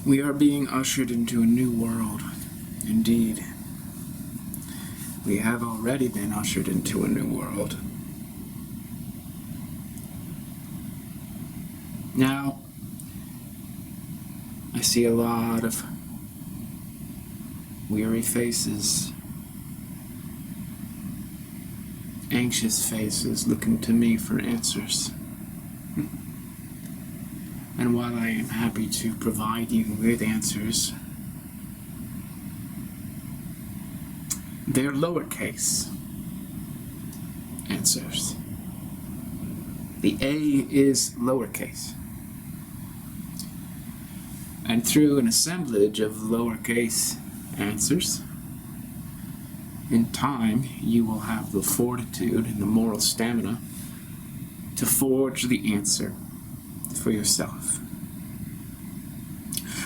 We are being ushered into a new world. Indeed. We have already been ushered into a new world. Now, I see a lot of weary faces, anxious faces looking to me for answers. And while I am happy to provide you with answers, they're lowercase answers. The A is lowercase. And through an assemblage of lowercase answers, in time you will have the fortitude and the moral stamina to forge the answer for yourself.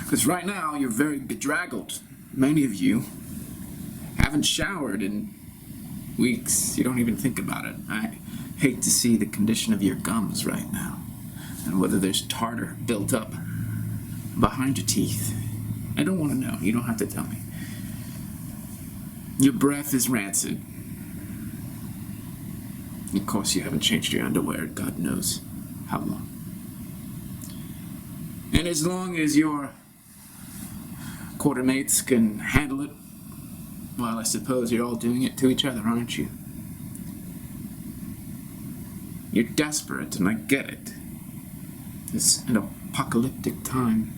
Because right now you're very bedraggled. Many of you haven't showered in weeks. You don't even think about it. I hate to see the condition of your gums right now and whether there's tartar built up behind your teeth. I don't want to know. You don't have to tell me. Your breath is rancid. Of course, you haven't changed your underwear. God knows how long. And as long as your quartermates can handle it, well, I suppose you're all doing it to each other, aren't you? You're desperate, and I get it. It's an apocalyptic time.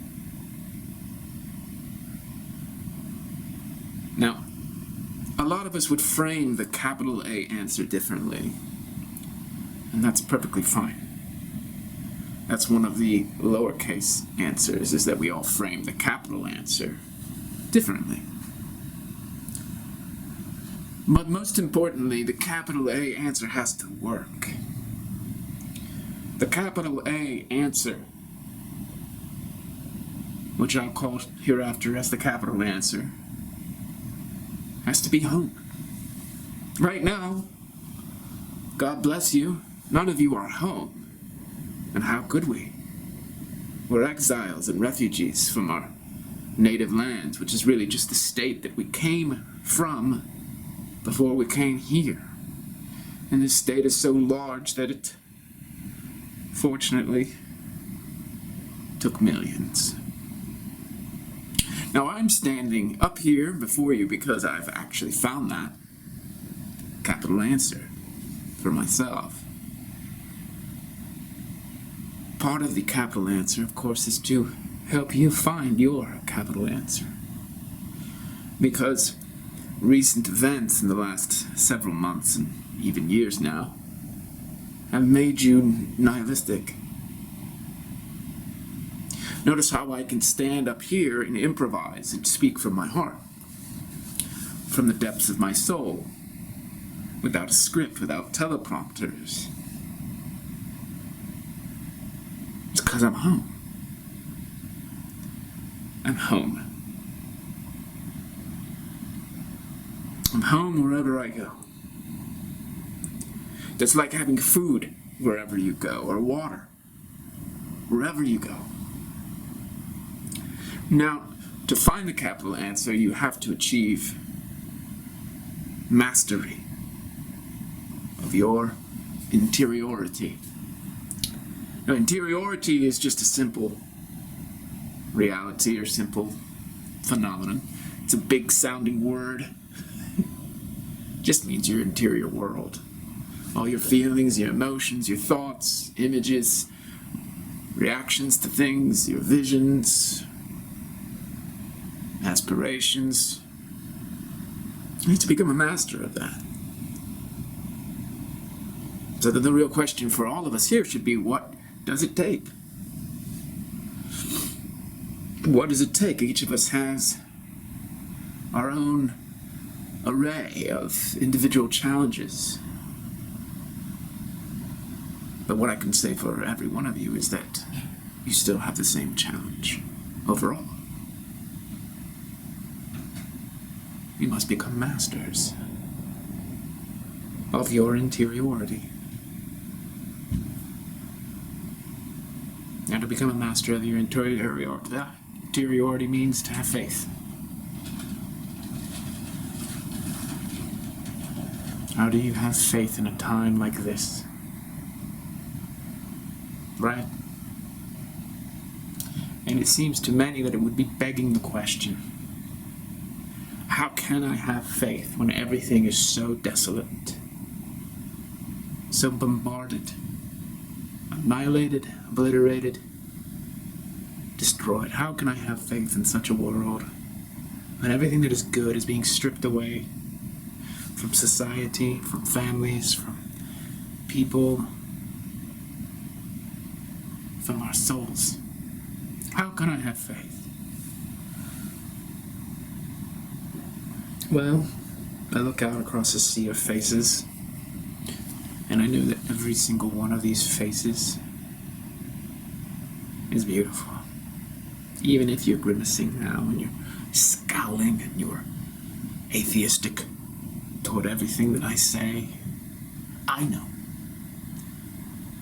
Now, a lot of us would frame the capital A answer differently, and that's perfectly fine. That's one of the lowercase answers, is that we all frame the capital answer differently. But most importantly, the capital A answer has to work. The capital A answer, which I'll call hereafter as the capital answer, has to be home. Right now, God bless you, none of you are home. And how could we? We're exiles and refugees from our native lands, which is really just the state that we came from before we came here. And this state is so large that it, fortunately, took millions. Now I'm standing up here before you because I've actually found that capital answer for myself. Part of the capital answer, of course, is to help you find your capital answer. Because recent events in the last several months and even years now have made you nihilistic. Notice how I can stand up here and improvise and speak from my heart, from the depths of my soul, without a script, without teleprompters. It's because I'm home. I'm home. I'm home wherever I go. That's like having food wherever you go, or water, wherever you go. Now, to find the capital answer, you have to achieve mastery of your interiority. Now, interiority is just a simple reality or simple phenomenon. It's a big sounding word. It just means your interior world. All your feelings, your emotions, your thoughts, images, reactions to things, your visions, aspirations. You need to become a master of that. So then the real question for all of us here should be, what does it take? What does it take? Each of us has our own array of individual challenges. But what I can say for every one of you is that you still have the same challenge overall. You must become masters of your interiority. Now, to become a master of your interiority, superiority means to have faith. How do you have faith in a time like this? Right? And it seems to many that it would be begging the question, how can I have faith when everything is so desolate, so bombarded, annihilated, obliterated, destroyed? How can I have faith in such a world when everything that is good is being stripped away from society, from families, from people, from our souls? How can I have faith? Well, I look out across a sea of faces, and I know that every single one of these faces is beautiful. Even if you're grimacing now and you're scowling and you're atheistic toward everything that I say, I know.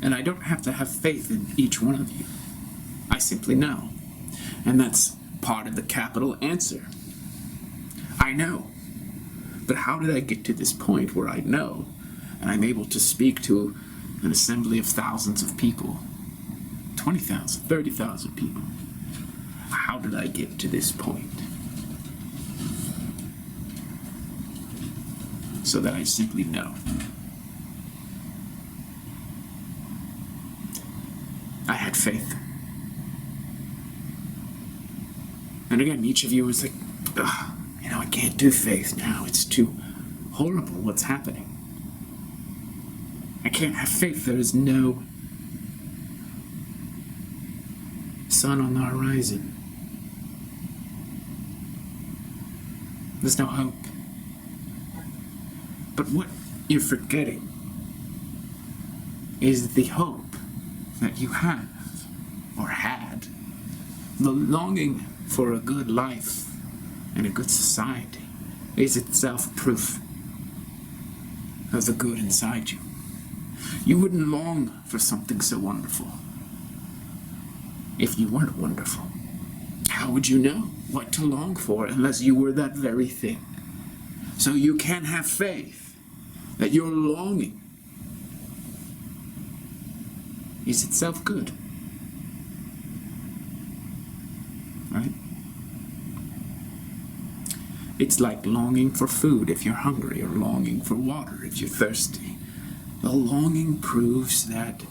And I don't have to have faith in each one of you. I simply know. And that's part of the capital answer. I know. But how did I get to this point where I know and I'm able to speak to an assembly of thousands of people, 20,000, 30,000 people? How did I get to this point? So that I simply know. I had faith. And again, each of you was like, I can't do faith now. It's too horrible what's happening. I can't have faith. There is no sun on the horizon. There's no hope. But what you're forgetting is the hope that you have, or had, the longing for a good life and a good society is itself proof of the good inside you. You wouldn't long for something so wonderful if you weren't wonderful. How would you know what to long for unless you were that very thing? So you can have faith that your longing is itself good. Right? It's like longing for food if you're hungry, or longing for water if you're thirsty. The longing proves that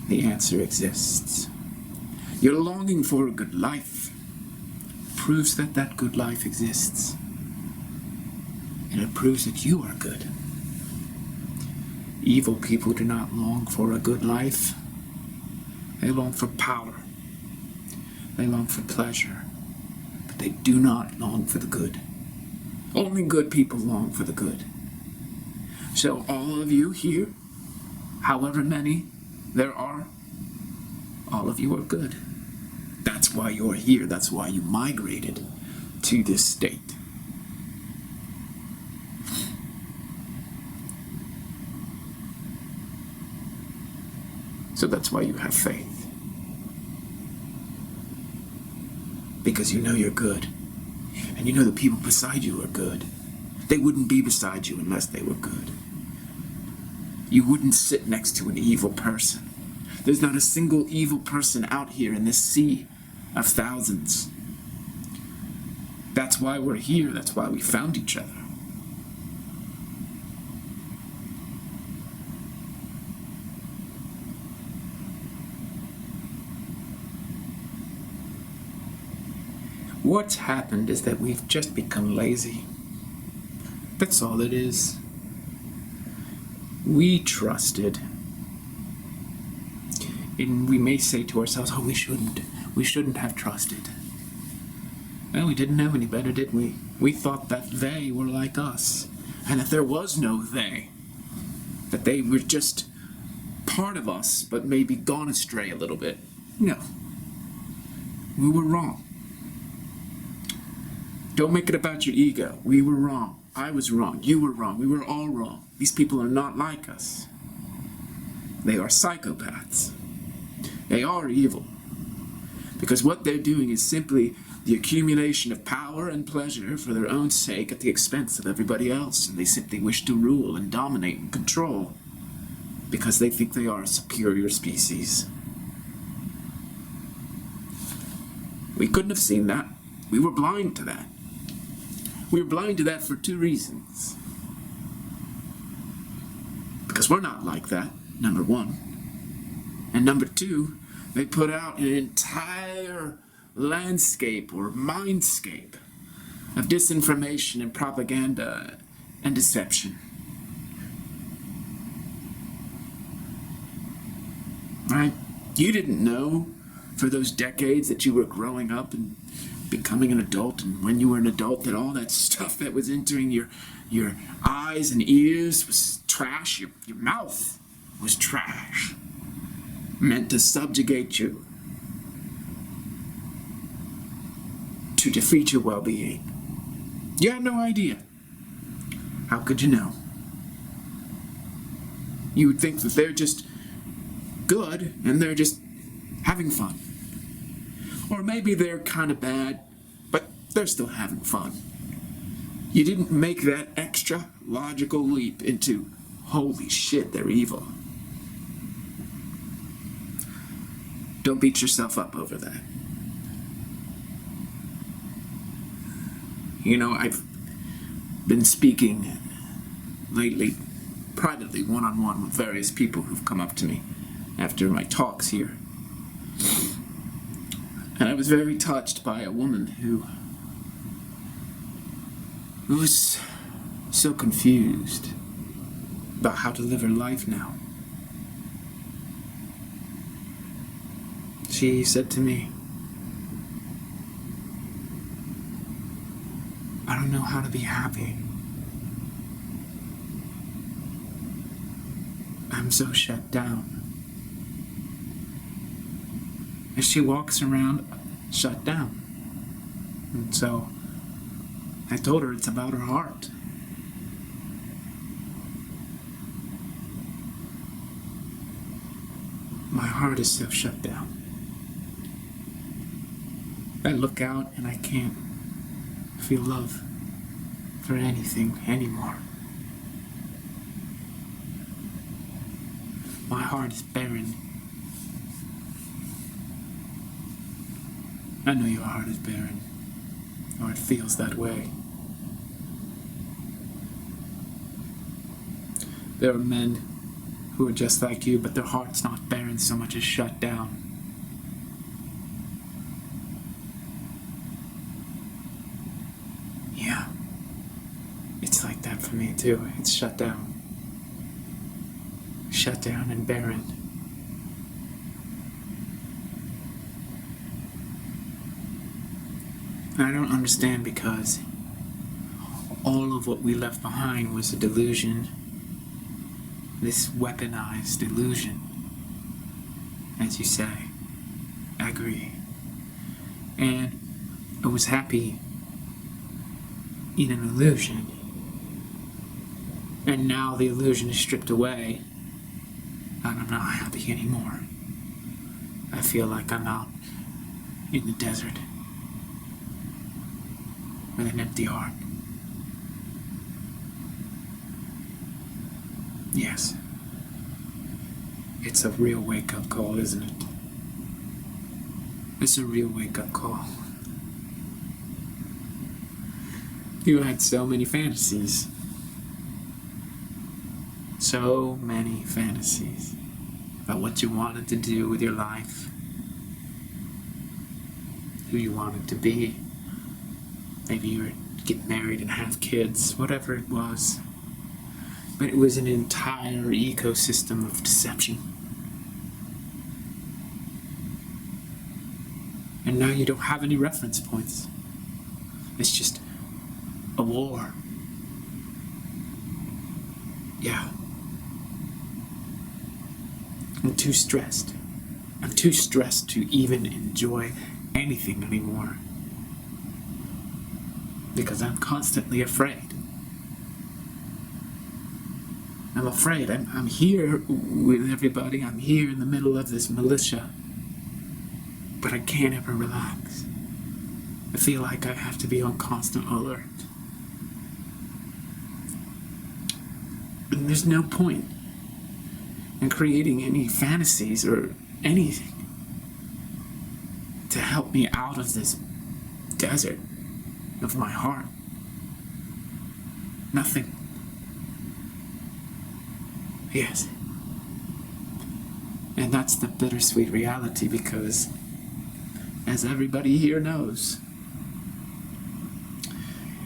the answer exists. Your longing for a good life proves that that good life exists. And it proves that you are good. Evil people do not long for a good life. They long for power. They long for pleasure. But they do not long for the good. Only good people long for the good. So all of you here, however many there are, all of you are good. That's why you're here. That's why you migrated to this state. So that's why you have faith. Because you know you're good. And you know the people beside you are good. They wouldn't be beside you unless they were good. You wouldn't sit next to an evil person. There's not a single evil person out here in this sea of thousands. That's why we're here. That's why we found each other. What's happened is that we've just become lazy. That's all it is. We trusted. And we may say to ourselves, oh, we shouldn't have trusted. Well, we didn't know any better, did we? We thought that they were like us, and that there was no they. That they were just part of us, but maybe gone astray a little bit. No. We were wrong. Don't make it about your ego. We were wrong. I was wrong. You were wrong. We were all wrong. These people are not like us. They are psychopaths. They are evil. Because what they're doing is simply the accumulation of power and pleasure for their own sake at the expense of everybody else, and they simply wish to rule and dominate and control because they think they are a superior species. We couldn't have seen that. We were blind to that. We were blind to that for two reasons. Because we're not like that, number one. And number two, they put out an entire landscape or mindscape of disinformation and propaganda and deception. Right? You didn't know for those decades that you were growing up and becoming an adult, and when you were an adult, that all that stuff that was entering your eyes and ears was trash. Your mouth was trash, meant to subjugate you, to defeat your well-being. You had no idea. How could you know? You would think that they're just good and they're just having fun. Or maybe they're kind of bad, but they're still having fun. You didn't make that extra logical leap into, holy shit, they're evil. Don't beat yourself up over that. You know, I've been speaking lately, privately, one-on-one with various people who've come up to me after my talks here. And I was very touched by a woman who was so confused about how to live her life now. She said to me, I don't know how to be happy. I'm so shut down. And she walks around shut down. And so I told her it's about her heart. My heart is so shut down. I look out and I can't feel love for anything anymore. My heart is barren. I know your heart is barren, or it feels that way. There are men who are just like you, but their heart's not barren so much as shut down. Yeah, it's like that for me too. It's shut down. Shut down and barren. And I don't understand, because all of what we left behind was a delusion. This weaponized illusion, as you say. I agree. And I was happy in an illusion. And now the illusion is stripped away, and I'm not happy anymore. I feel like I'm out in the desert with an empty heart. Yes. It's a real wake-up call, isn't it? It's a real wake-up call. You had so many fantasies. So many fantasies about what you wanted to do with your life, who you wanted to be. Maybe you were to get married and have kids, whatever it was. But it was an entire ecosystem of deception. And now you don't have any reference points. It's just a war. Yeah. I'm too stressed. I'm too stressed to even enjoy anything anymore. Because I'm constantly afraid. I'm afraid. I'm here with everybody. I'm here in the middle of this militia. but I can't ever relax. I feel like I have to be on constant alert. And there's no point in creating any fantasies or anything to help me out of this desert of my heart. Nothing. Yes. And that's the bittersweet reality, because, as everybody here knows,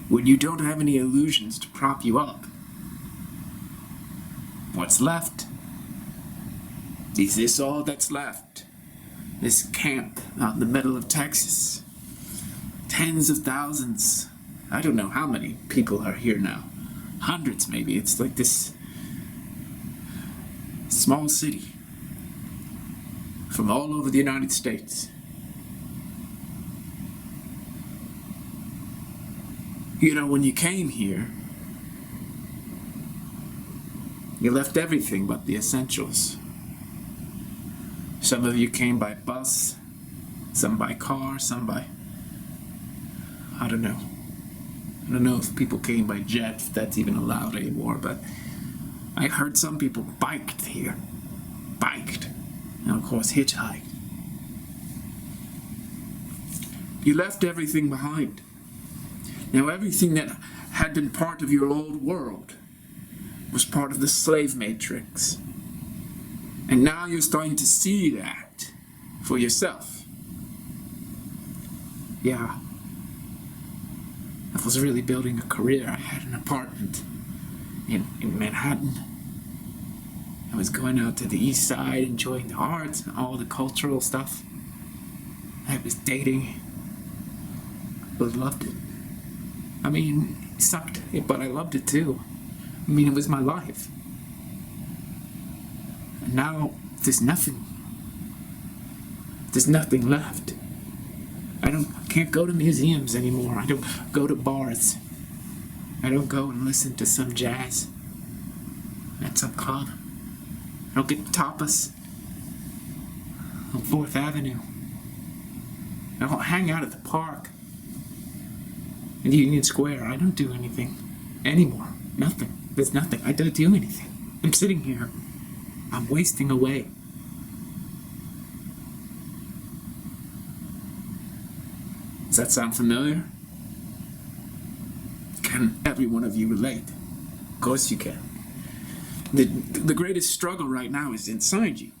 when you don't have any illusions to prop you up, what's left? Is this all that's left? This camp out in the middle of Texas. Tens of thousands. I don't know how many people are here now. Hundreds, maybe. It's like this small city from all over the United States. You know, when you came here, you left everything but the essentials. Some of you came by bus, some by car, some by... I don't know. I don't know if people came by jet, if that's even allowed anymore, but I heard some people biked here. Biked. And of course, hitchhiked. You left everything behind. Now, everything that had been part of your old world was part of the slave matrix. And now you're starting to see that for yourself. Yeah. I was really building a career. I had an apartment in Manhattan. I was going out to the east side, enjoying the arts and all the cultural stuff. I was dating. But loved it. I mean, it sucked, but I loved it too. I mean, it was my life. And now, there's nothing. There's nothing left. I can't go to museums anymore. I don't go to bars. I don't go and listen to some jazz at some club. I don't get tapas on 4th Avenue. I don't hang out at the park in Union Square. I don't do anything anymore. Nothing. There's nothing. I don't do anything. I'm sitting here. I'm wasting away. Does that sound familiar? Can every one of you relate? Of course you can. The greatest struggle right now is inside you.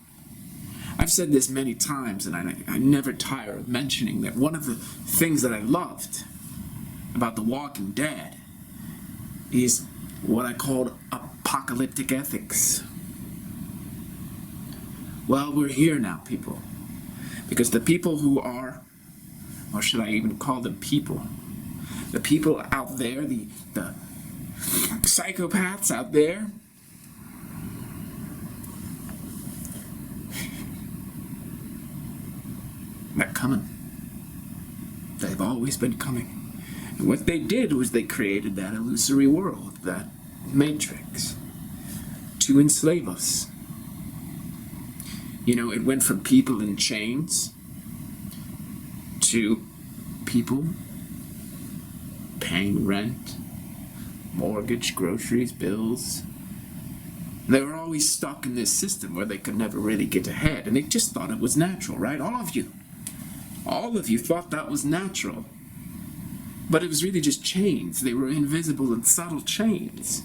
I've said this many times, and I never tire of mentioning that one of the things that I loved about The Walking Dead is what I called apocalyptic ethics. Well, we're here now, people. Because the people who are, or should I even call them people? The people out there, the psychopaths out there, they're coming. They've always been coming. And what they did was they created that illusory world, that matrix, to enslave us. You know, it went from people in chains to people paying rent, mortgage, groceries, bills. They were always stuck in this system where they could never really get ahead, and they just thought it was natural, right? All of you thought that was natural. But it was really just chains. They were invisible and subtle chains.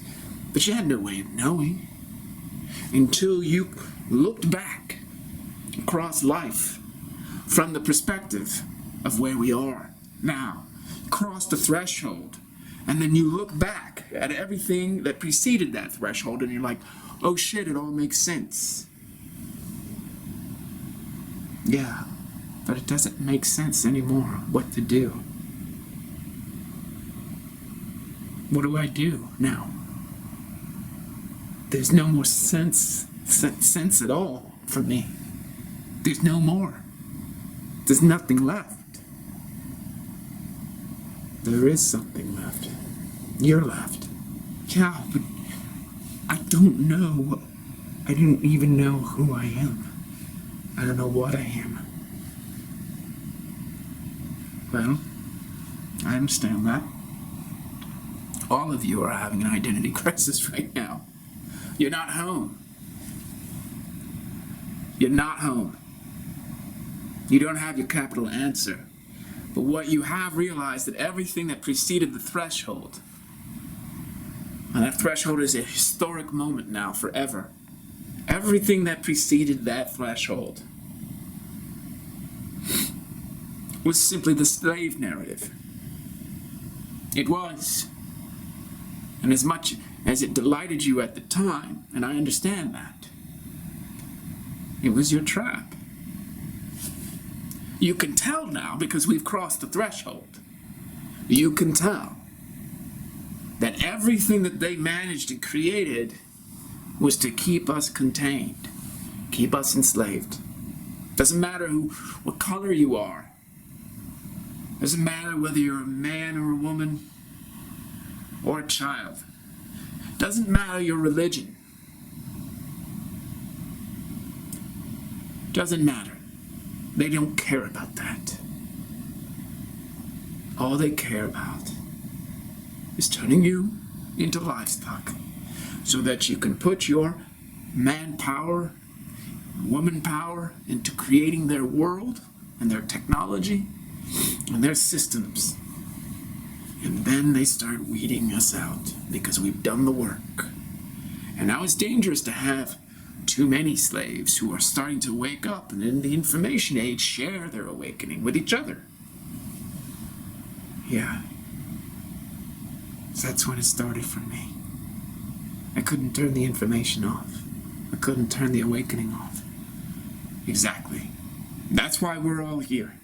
But you had no way of knowing until you looked back across life from the perspective of where we are now. Cross the threshold, and then you look back at everything that preceded that threshold, and you're like, oh shit, it all makes sense. Yeah, but it doesn't make sense anymore what to do. What do I do now? There's no more sense at all for me. There's no more. There's nothing left. There is something left. You're left. Yeah, but I don't know. I don't even know who I am. I don't know what I am. Well, I understand that. All of you are having an identity crisis right now. You're not home. You're not home. You don't have your capital answer. But what you have realized that everything that preceded the threshold, and that threshold is a historic moment now, forever. Everything that preceded that threshold was simply the slave narrative. It was. And as much as it delighted you at the time, and I understand that, it was your trap. You can tell now, because we've crossed the threshold, you can tell that everything that they managed and created was to keep us contained, keep us enslaved. Doesn't matter what color you are. Doesn't matter whether you're a man or a woman or a child. Doesn't matter your religion. Doesn't matter. They don't care about that. All they care about is turning you into livestock so that you can put your manpower, woman power into creating their world and their technology and their systems. And then they start weeding us out because we've done the work. And now it's dangerous to have too many slaves who are starting to wake up and in the information age share their awakening with each other. Yeah. So that's when it started for me. I couldn't turn the information off. I couldn't turn the awakening off. Exactly. That's why we're all here.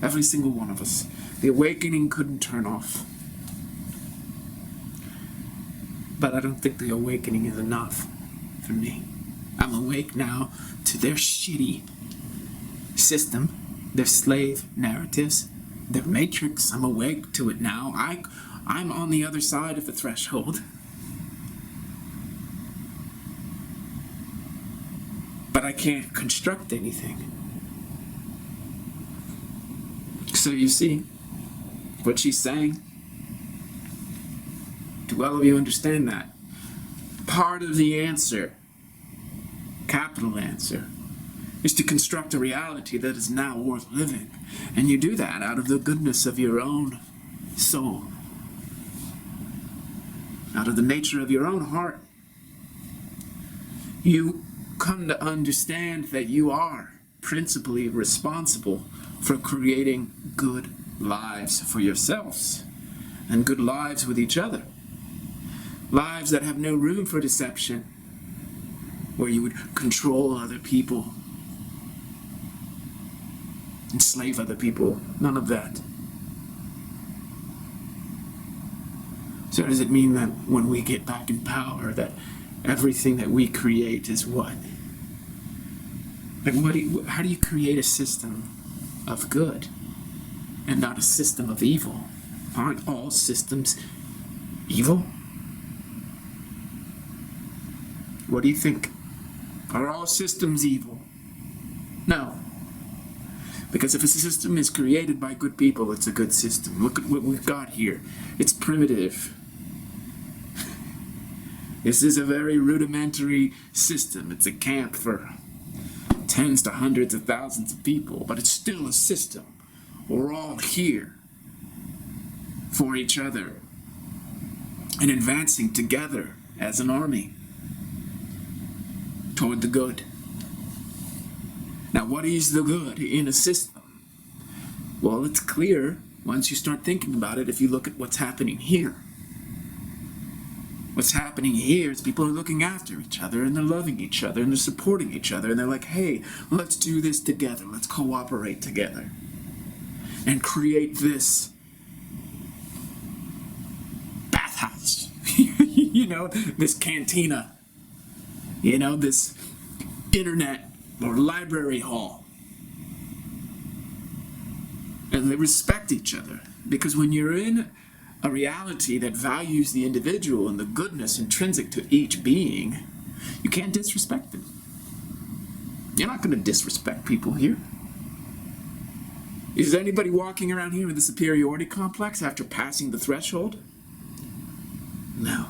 Every single one of us. The awakening couldn't turn off. But I don't think the awakening is enough for me. I'm awake now to their shitty system, their slave narratives, their matrix. I'm awake to it now. I'm on the other side of the threshold. But I can't construct anything. So you see what she's saying? Do all of you understand that? Part of the answer, capital answer, is to construct a reality that is now worth living. And you do that out of the goodness of your own soul, out of the nature of your own heart. You come to understand that you are principally responsible for creating good lives for yourselves and good lives with each other. Lives that have no room for deception, where you would control other people, enslave other people. None of that. So does it mean that when we get back in power, that everything that we create is what? Like, how do you create a system of good and not a system of evil? Aren't all systems evil? What do you think? Are all systems evil? No. Because if a system is created by good people, it's a good system. Look at what we've got here. It's primitive. This is a very rudimentary system. It's a camp for tens to hundreds of thousands of people, but it's still a system. We're all here for each other and advancing together as an army toward the good. Now, what is the good in a system? Well, it's clear once you start thinking about it if you look at what's happening here. What's happening here is people are looking after each other and they're loving each other and they're supporting each other and they're like, hey, let's do this together. Let's cooperate together and create this bathhouse, this cantina, this internet or library hall. And they respect each other, because when you're in a reality that values the individual and the goodness intrinsic to each being, you can't disrespect them. You're not going to disrespect people here. Is anybody walking around here with a superiority complex after passing the threshold? No.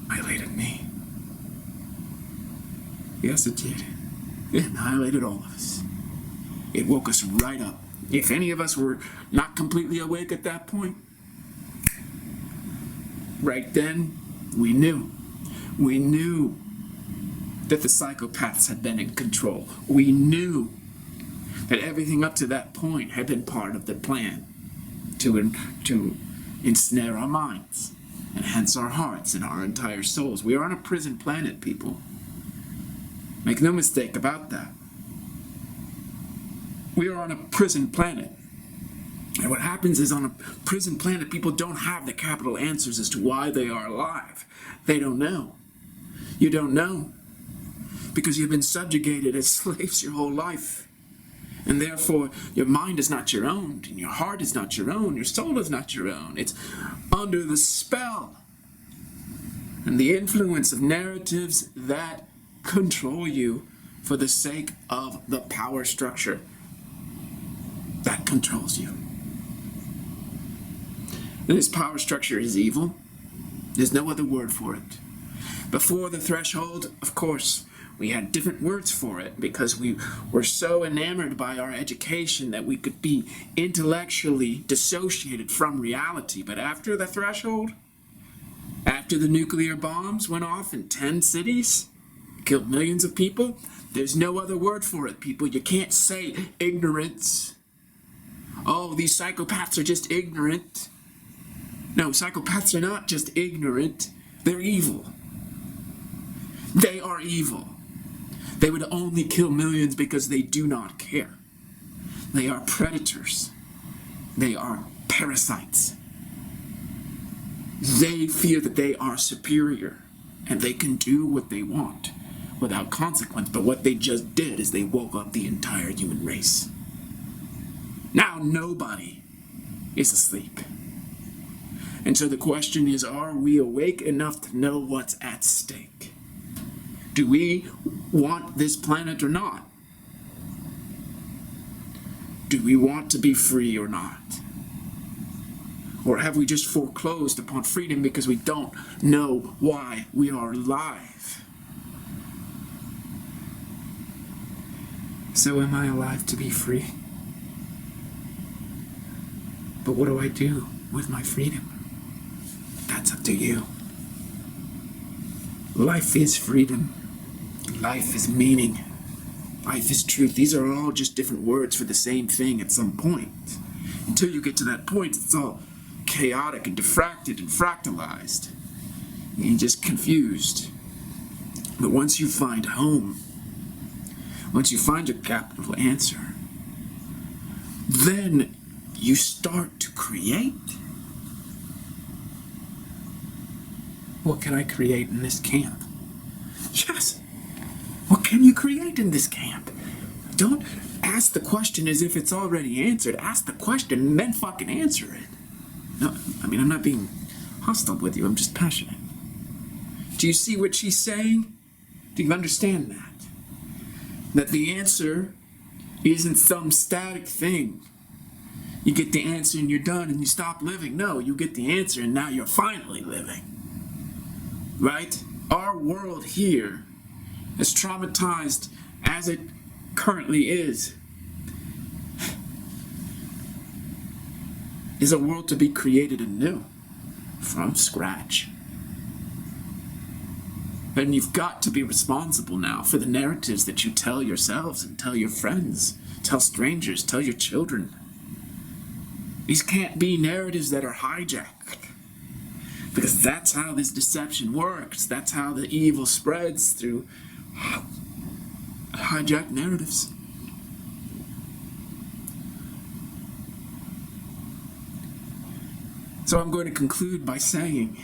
Annihilated me. Yes, it did. It annihilated all of us. It woke us right up. If any of us were not completely awake at that point, right then, we knew. We knew that the psychopaths had been in control. We knew that everything up to that point had been part of the plan to ensnare our minds, and hence our hearts and our entire souls. We are on a prison planet, people. Make no mistake about that. We are on a prison planet. And what happens is on a prison planet, people don't have the capital answers as to why they are alive. They don't know. You don't know. Because you've been subjugated as slaves your whole life. And therefore, your mind is not your own, and your heart is not your own, your soul is not your own. It's under the spell and the influence of narratives that control you for the sake of the power structure that controls you. And this power structure is evil. There's no other word for it. Before the threshold, of course, we had different words for it because we were so enamored by our education that we could be intellectually dissociated from reality. But after the threshold, after the nuclear bombs went off in 10 cities, killed millions of people, there's no other word for it, people. You can't say ignorance. Oh, these psychopaths are just ignorant. No, psychopaths are not just ignorant. They're evil. They are evil. They would only kill millions because they do not care. They are predators. They are parasites. They fear that they are superior and they can do what they want without consequence. But what they just did is they woke up the entire human race. Now nobody is asleep. And so the question is, are we awake enough to know what's at stake? Do we want this planet or not? Do we want to be free or not? Or have we just foreclosed upon freedom because we don't know why we are alive? So am I alive to be free? But what do I do with my freedom? That's up to you. Life is freedom. Life is meaning. Life is truth. These are all just different words for the same thing at some point. Until you get to that point, it's all chaotic and diffracted and fractalized. And you're just confused. But once you find home, once you find your capital answer, then you start to create. What can I create in this camp? Yes. What can you create in this camp? Don't ask the question as if it's already answered. Ask the question and then fucking answer it. No, I mean, I'm not being hostile with you. I'm just passionate. Do you see what she's saying? Do you understand that? That the answer isn't some static thing. You get the answer and you're done and you stop living. No, you get the answer and now you're finally living. Right? Our world here, as traumatized as it currently is a world to be created anew, from scratch. And you've got to be responsible now for the narratives that you tell yourselves and tell your friends, tell strangers, tell your children. These can't be narratives that are hijacked. Because that's how this deception works. That's how the evil spreads, through hijacked narratives. So I'm going to conclude by saying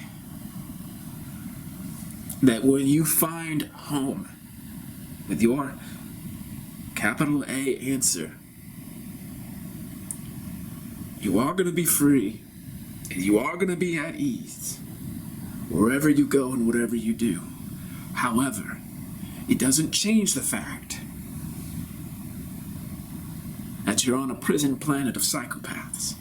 that when you find home with your capital A answer, you are going to be free and you are going to be at ease wherever you go and whatever you do. However, it doesn't change the fact you're on a prison planet of psychopaths.